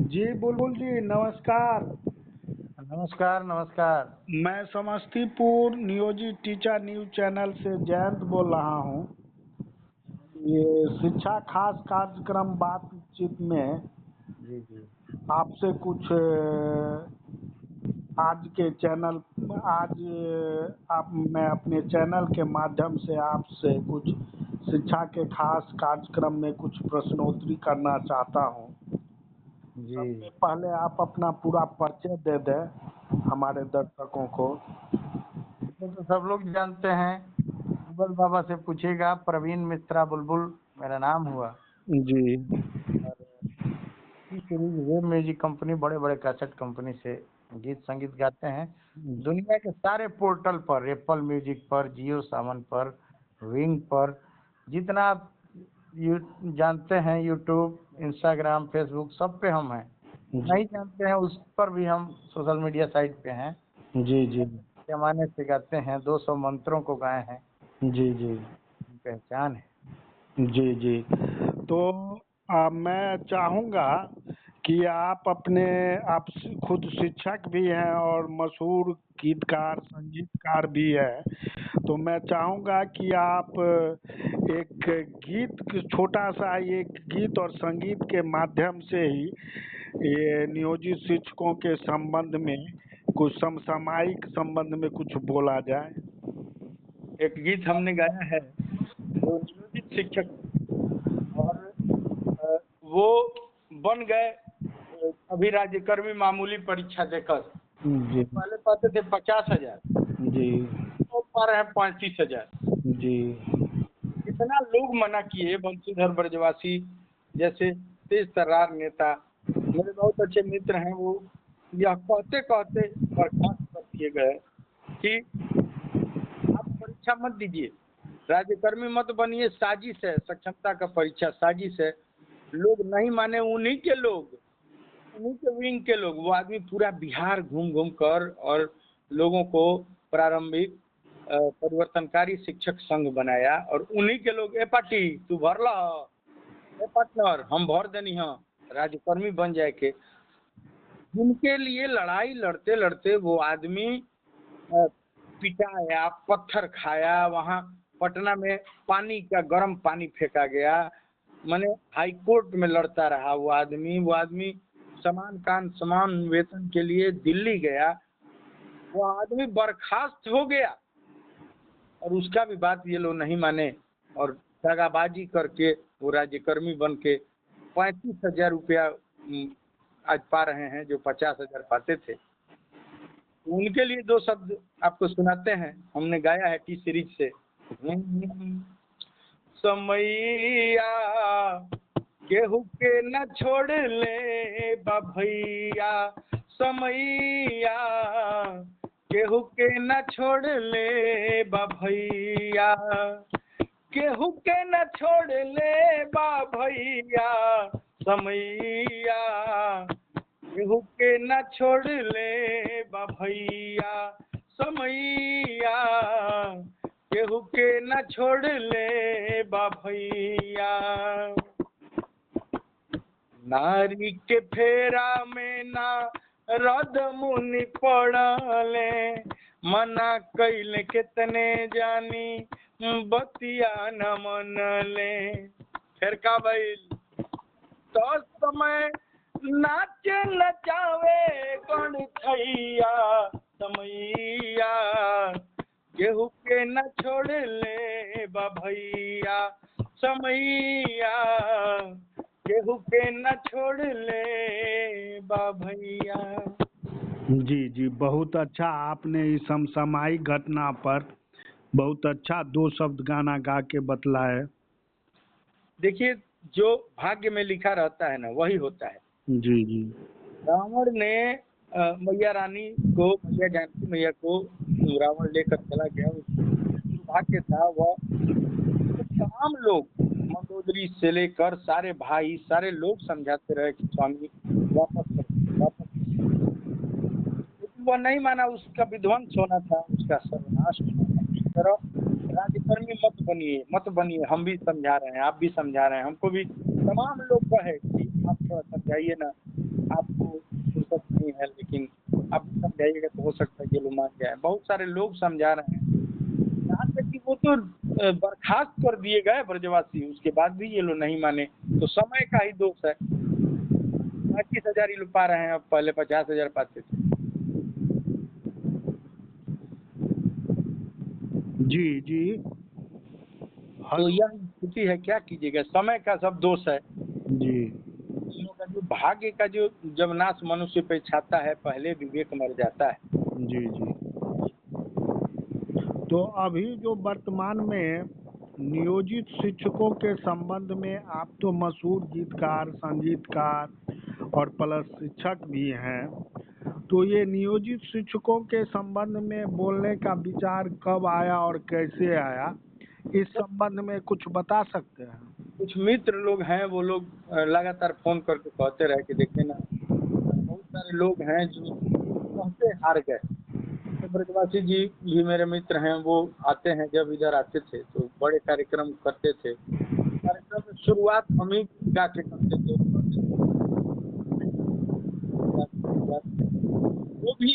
जी बुलबुल जी नमस्कार। नमस्कार नमस्कार। मैं समस्तीपुर नियोजित टीचर न्यूज चैनल से जयंत बोल रहा हूँ। ये शिक्षा खास कार्यक्रम बातचीत में जी जी। आपसे कुछ आज के चैनल आज आप मैं अपने चैनल के माध्यम से आपसे कुछ शिक्षा के खास कार्यक्रम में कुछ प्रश्नोत्तरी करना चाहता हूँ। जी सबसे पहले आप अपना पूरा परिचय दे दें हमारे दर्शकों को। वो तो सब लोग जानते हैं। गूगल बाबा से पूछेगा, प्रवीण मिश्रा बुलबुल मेरा नाम हुआ। जी और T series web music company, बड़े बड़े कैसेट कंपनी से गीत संगीत गाते हैं। दुनिया के सारे पोर्टल पर, एप्पल म्यूजिक पर, जियो सावन पर, विंग पर, जितना आप जानते हैं, यूट्यूब, इंस्टाग्राम, फेसबुक, सब पे हम हैं। नहीं जानते हैं उस पर भी हम सोशल मीडिया साइट पे हैं। जी जी जमाने से गाते हैं, 200 मंत्रों को गाए हैं, जी जी पहचान है। जी जी। तो मैं चाहूँगा कि आप खुद शिक्षक भी हैं और मशहूर गीतकार संगीतकार भी हैं। तो मैं चाहूँगा कि आप एक छोटा सा एक गीत और संगीत के माध्यम से ही ये नियोजित शिक्षकों के संबंध में कुछ समसामयिक संबंध में कुछ बोला जाए। एक गीत हमने गाया है जो नियोजित शिक्षक और वो बन गए अभी राज्यकर्मी मामूली परीक्षा देकर। जी पहले पाते थे 50,000, जी तो पा रहे हैं 35,000। जी इतना लोग मना किए, बंशीधर ब्रजवासी जैसे तेज तर्रार नेता, मेरे बहुत अच्छे मित्र हैं, वो यह कहते कहते बर्खास्त कर दिए गए कि आप परीक्षा मत दीजिए, राज्यकर्मी मत बनिए, साजिश है, सक्षमता का परीक्षा साजिश है। लोग नहीं माने, उन्हीं के लोग, उन्हीं के विंग के लोग, वो आदमी पूरा बिहार घूम घूम कर और लोगों को प्रारंभिक परिवर्तनकारी शिक्षक संघ बनाया, और उन्हीं के लोग, ए पार्टी तू भरला, ए पार्टनर हम भर देनी है, राज्यकर्मी बन जाए के। जिनके लिए लड़ाई लड़ते लड़ते वो आदमी पिटाया, पत्थर खाया, वहाँ पटना में पानी का गर्म पानी फेंका गया, माने हाई कोर्ट में लड़ता रहा वो आदमी समान काम समान वेतन के लिए दिल्ली गया, वो आदमी बर्खास्त हो गया, और उसका भी बात ये लोग नहीं माने और दगाबाजी करके वो राज्यकर्मी बन के 35,000 रुपया आज पा रहे हैं जो 50,000 पाते थे। उनके लिए दो शब्द आपको सुनाते हैं, हमने गाया है टी सीरीज से। समैया केहू के न छोड़ ले भैया, समैया केहू के न छोड़ ले भैया, केहू के न छोड़ ले भैया, समैया केहू के न छोड़ ले भैया, समैया केहू के न छोड़ ले भैया। नारी के फेरा में ना रद मुनि पड़ले, मना कैले कितने जानी बतिया न मनले। फिर का भइल, तो समय नाच नचावे गण छैया, समैया केहू के न छोड़ ले भैया, समैया केहू के न छोड़ ले भैया। जी जी बहुत अच्छा। आपने इस समसामयिक घटना पर बहुत अच्छा दो शब्द गाना गा के बतलाए। देखिए, जो भाग्य में लिखा रहता है ना वही होता है। जी जी रावण ने मैया रानी को, मैया जानकी मैया को रावण लेकर चला गया, दुर्भाग्य था वह। तमाम लोग, मंदोदरी से लेकर सारे भाई, सारे लोग समझाते रहे कि स्वामी वापस करो, वापस करो, लेकिन वह नहीं माना। उसका विध्वंस होना था, उसका सर्वनाश होना था। इस तरह राज्यकर्मी मत बनिए, मत बनिए, हम भी समझा रहे हैं, आप भी समझा रहे हैं, हमको भी तमाम लोग कहे कि आप थोड़ा समझाइए ना, आपको फुर्सत नहीं है, लेकिन आप भी समझाइएगा तो हो सकता है ये लोग मान जाए। बहुत सारे लोग समझा रहे हैं, यहाँ तक कि वो तो बर्खास्त कर दिए गए ब्रजवासी, उसके बाद भी ये लोग नहीं माने। तो समय का ही दोष है। 25,000 ही लोग पा रहे हैं, अब पहले 50,000 पाते थे। जी जी। तो यह स्थिति है, क्या कीजिएगा, समय का सब दोष है। जी इन लोगों का जो भाग्य का जो जब नाश मनुष्य पे छाता है, पहले विवेक मर जाता है। जी जी। तो अभी जो वर्तमान में नियोजित शिक्षकों के संबंध में आप तो मशहूर गीतकार, संगीतकार और प्लस शिक्षक भी हैं, तो ये नियोजित शिक्षकों के संबंध में बोलने का विचार कब आया और कैसे आया, इस संबंध में कुछ बता सकते हैं? कुछ मित्र लोग हैं, वो लोग लगातार फोन करके कहते रहे कि देखिए ना, बहुत सारे लोग हैं जो कहते हार गए। तो ब्रजवासी जी भी मेरे मित्र हैं, वो आते हैं, जब इधर आते थे तो बड़े कार्यक्रम करते थे। कार्यक्रम में शुरुआत हम ही गा के करते थे, वो भी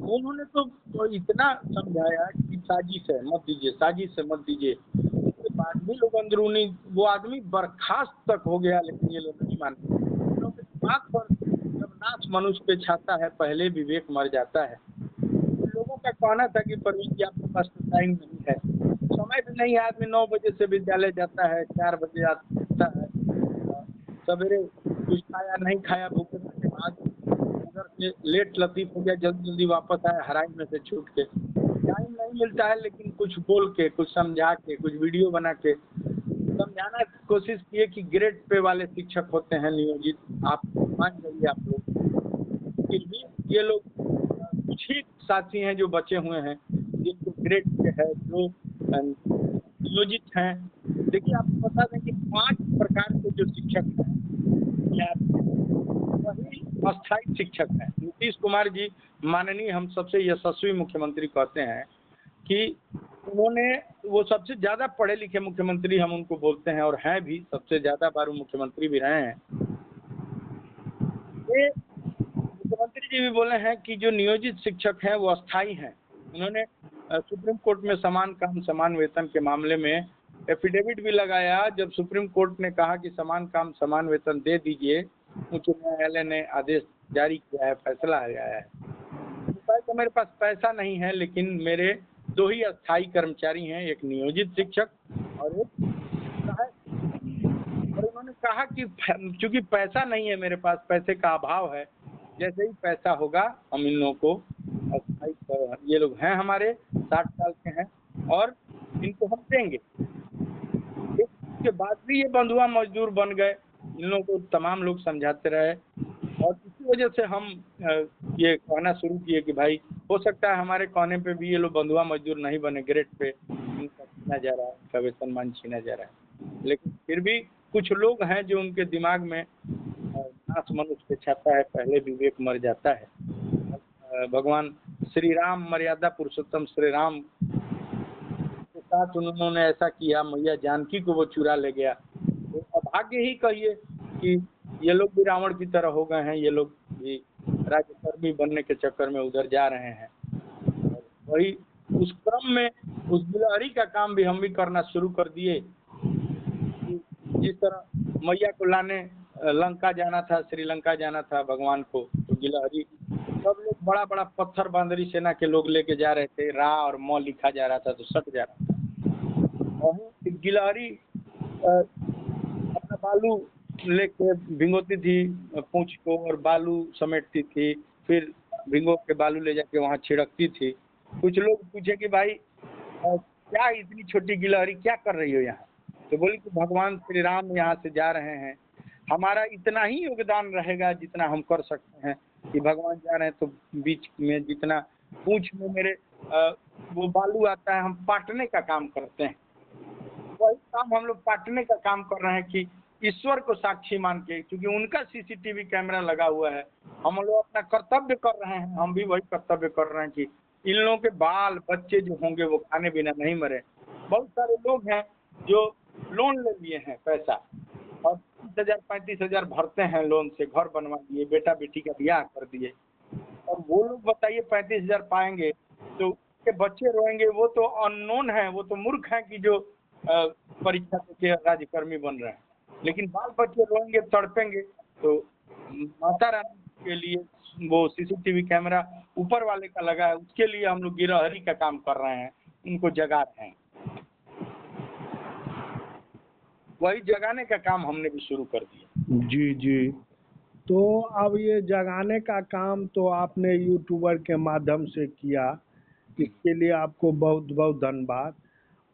उन्होंने तो इतना समझाया कि साजिश है मत दीजिए, साजिश है मत दीजिए। उसके बाद भी लोग अंदरूनी, वो आदमी बर्खास्त तक हो गया, लेकिन ये लोग नहीं मानते। इन लोगों के दिमाग पर जब नाच मनुष्य पे छाता है, पहले विवेक मर जाता है। उन लोगों का कहना था कि परवीन जी आपके पास तो टाइम नहीं है, समय भी नहीं है। आदमी 9 बजे से विद्यालय जाता है, 4 बजे आता है, सवेरे कुछ खाया नहीं खाया, भूखे पेटे भाग उधर से लेट लतीफ हो गया, जल्दी जल्दी वापस आया हराई में से छूट के। टाइम नहीं मिलता है, लेकिन कुछ बोल के, कुछ समझा के, कुछ वीडियो बना के समझाना की कोशिश किए कि ग्रेड पे वाले शिक्षक होते हैं नियोजित, आप मान जाइए आप लोग। फिर भी ये लोग कुछ ही साथी हैं जो बचे हुए हैं, जिनको ग्रेड पे है, जो नियोजित हैं। देखिए आपको बता दें कि 5 प्रकार के जो शिक्षक हैं, वही अस्थायी शिक्षक हैं। नीतीश कुमार जी माननीय हम सबसे यशस्वी मुख्यमंत्री कहते हैं कि उन्होंने, वो सबसे ज्यादा पढ़े लिखे मुख्यमंत्री हम उनको बोलते हैं, और हैं भी, सबसे ज्यादा बार वो मुख्यमंत्री भी रहे हैं। ये मुख्यमंत्री जी भी बोले हैं कि जो नियोजित शिक्षक हैं वो अस्थायी हैं। उन्होंने सुप्रीम कोर्ट में समान काम समान वेतन के मामले में एफिडेविट भी लगाया। जब सुप्रीम कोर्ट ने कहा कि समान काम समान वेतन दे दीजिए, उच्च न्यायालय ने आदेश जारी किया है, फैसला आया है। तो मेरे पास पैसा नहीं है, लेकिन मेरे 2 ही अस्थायी कर्मचारी हैं, एक नियोजित शिक्षक और एक सहायक। और उन्होंने कहा कि चूंकि पैसा नहीं है मेरे पास, पैसे का अभाव है, जैसे ही पैसा होगा हम इन लोगों को अस्थायी, ये लोग हैं हमारे 60 साल के हैं और इनको हम देंगे। इसके बाद भी ये बंधुआ मजदूर बन गए। इन लोगों को तमाम लोग समझाते रहे, और इसी वजह से हम ये कहना शुरू किए कि भाई हो सकता है हमारे कहने पे भी ये लोग बंधुआ मजदूर नहीं बने, ग्रेड पे इनका छीना जा रहा है, इनका वेतनमान छीना जा रहा है। लेकिन फिर भी कुछ लोग हैं जो उनके दिमाग में नाश मनुष्य पे छाता है, पहले विवेक मर जाता है। भगवान श्री राम, मर्यादा पुरुषोत्तम श्री राम के साथ उन्होंने ऐसा किया, मैया जानकी को वो चुरा ले गया। तो अभाग्य ही कहिए कि ये लोग भी रावण की तरह हो गए हैं, ये लोग भी राज्यकर्मी बनने के चक्कर में उधर जा रहे हैं। और वही उस क्रम में उस गिलहरी का काम भी हम भी करना शुरू कर दिए। जिस तरह मैया को लाने लंका जाना था, श्रीलंका जाना था भगवान को, तो गिलहरी, सब लोग बड़ा बड़ा पत्थर बांदरी सेना के लोग लेके जा रहे थे, रा और म लिखा जा रहा था तो सट जा रहा था। वहीं गिलहरी अपना बालू लेके भिंगोती थी पूंछ को, और बालू समेटती थी, फिर भिंगो के बालू ले जाके वहाँ छिड़कती थी। कुछ लोग पूछे कि भाई क्या इतनी छोटी गिलहरी क्या कर रही हो यहाँ? तो बोली कि भगवान श्री राम यहाँ से जा रहे हैं, हमारा इतना ही योगदान रहेगा जितना हम कर सकते हैं, कि भगवान जा रहे हैं तो बीच में जितना पूंछ में मेरे वो बालू आता है, हम पाटने का काम करते हैं। वही काम हम लोग पाटने का काम कर रहे हैं कि ईश्वर को साक्षी मान के, क्योंकि उनका सीसीटीवी कैमरा लगा हुआ है। हम लोग अपना कर्तव्य कर रहे हैं, हम भी वही कर्तव्य कर रहे हैं कि इन लोगों के बाल बच्चे जो होंगे वो खाने बिना नहीं मरे। बहुत सारे लोग हैं जो लोन ले लिए हैं पैसा, और 30,000 भरते हैं लोन से, घर बनवा दिए, बेटा बेटी का ब्याह कर दिए, और वो लोग बताइए 35,000 पाएंगे तो के बच्चे रोएंगे। वो तो अननोन है, वो तो मूर्ख हैं कि जो परीक्षा के राज्यकर्मी बन रहे हैं, लेकिन बाल बच्चे रोएंगे, तड़पेंगे। तो माता रानी के लिए वो सीसीटीवी कैमरा ऊपर वाले का लगा है, उसके लिए हम लोग गिरहरी का काम कर रहे हैं, उनको जगा रहे हैं। वही जगाने का काम हमने भी शुरू कर दिया। जी जी। तो अब ये जगाने का काम तो आपने यूट्यूबर के माध्यम से किया, इसके लिए आपको बहुत बहुत धन्यवाद।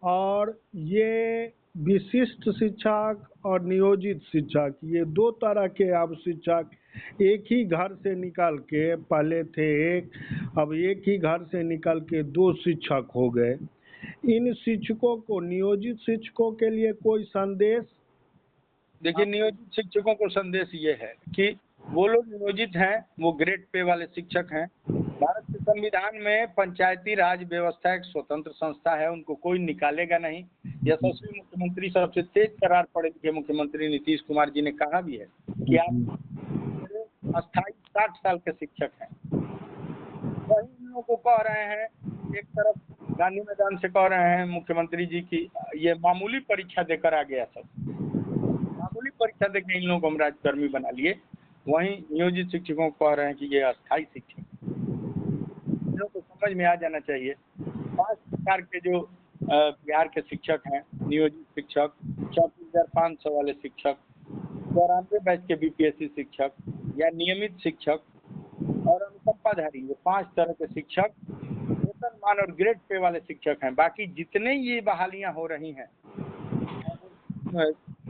और ये विशिष्ट शिक्षक और नियोजित शिक्षक, ये दो तरह के अब शिक्षक एक ही घर से निकल के, पहले थे एक, अब एक ही घर से निकल के दो शिक्षक हो गए। इन शिक्षकों को, नियोजित शिक्षकों के लिए कोई संदेश? देखिए, नियोजित शिक्षकों को संदेश ये है कि वो लोग नियोजित हैं, वो ग्रेड पे वाले शिक्षक हैं। भारत के संविधान में पंचायती राज व्यवस्था एक स्वतंत्र संस्था है, उनको कोई निकालेगा नहीं। यशस्वी मुख्यमंत्री, सबसे तेज तर्रार पढ़े लिखे मुख्यमंत्री नीतीश कुमार जी ने कहा भी है कि आप अस्थायी 60 साल के शिक्षक हैं। वही इन लोगों को कह रहे हैं, एक तरफ गांधी मैदान से कह रहे हैं मुख्यमंत्री जी की ये मामूली परीक्षा देकर आ गया, सब मामूली परीक्षा देकर इन लोगों को हम राज्यकर्मी बना लिए। वहीं नियोजित शिक्षकों को कह रहे हैं कि ये अस्थायी शिक्षक। इन लोगों को समझ में आ जाना चाहिए। 5 प्रकार के जो बिहार के शिक्षक हैं, नियोजित शिक्षक, 34,500 वाले शिक्षक, 94 बैच के बीपीएससी शिक्षक या नियमित शिक्षक और अनुकंपाधारी, ये 5 तरह के शिक्षक वेतनमान और ग्रेड पे वाले शिक्षक हैं। बाकी जितने ये बहालियां हो रही हैं,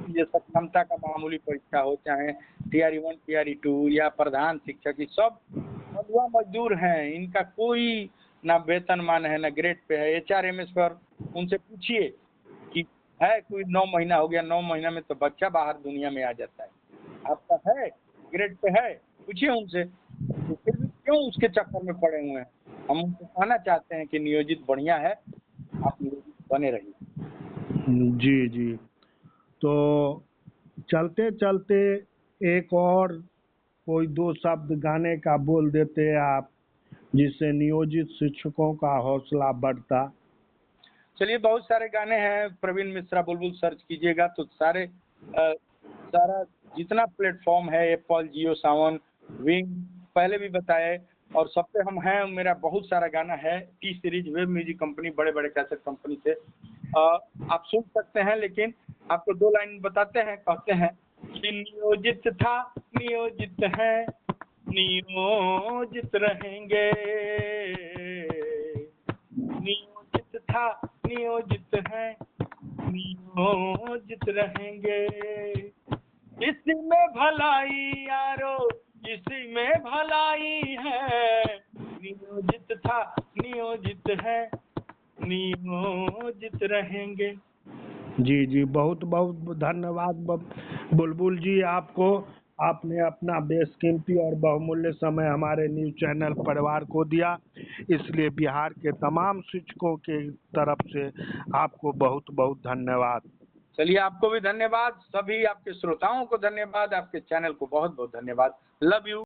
ये सक्षमता का मामूली परीक्षा हो, चाहे टीआरई 1 टीआरई 2 या प्रधान शिक्षक, ये सब बंधुआ मजदूर हैं। इनका कोई ना वेतनमान है, ना ग्रेड पे है। एचआरएमएस पर उनसे पूछिए कि है कोई 9 महीना हो गया, 9 महीना में तो बच्चा बाहर दुनिया में आ जाता है, आपका है ग्रेड पे है, पूछिए उनसे। तो फिर भी क्यों उसके चक्कर में पड़े हुए हैं? हम उनको कहना चाहते हैं कि नियोजित बढ़िया है, आप नियोजित बने रहिए। जी जी। तो चलते चलते एक और कोई 2 शब्द गाने का बोल देते आप, जिससे नियोजित शिक्षकों का हौसला बढ़ता। चलिए, बहुत सारे गाने हैं, प्रवीण मिश्रा बुलबुल सर्च कीजिएगा तो सारा जितना प्लेटफॉर्म है, एप्पल, जियो सावन, विंग, पहले भी बताए, और सब पे हम हैं। मेरा बहुत सारा गाना है, T series, web music company, बड़े बड़े कैसेट कंपनी से आप सुन सकते हैं। लेकिन आपको 2 लाइन बताते हैं, कहते हैं कि नियोजित था, नियोजित है, नियोजित रहेंगे, नियोजित था, नियोजित है, नियोजित रहेंगे। इसी में भलाई यारो, इसी में भलाई है, नियोजित था, नियोजित है, नियोजित रहेंगे। जी जी, बहुत बहुत धन्यवाद बुलबुल जी आपको। आपने अपना बेशकीमती और बहुमूल्य समय हमारे न्यूज़ चैनल परिवार को दिया, इसलिए बिहार के तमाम शिक्षकों के तरफ से आपको बहुत बहुत धन्यवाद। चलिए, आपको भी धन्यवाद, सभी आपके श्रोताओं को धन्यवाद, आपके चैनल को बहुत बहुत धन्यवाद। Love you.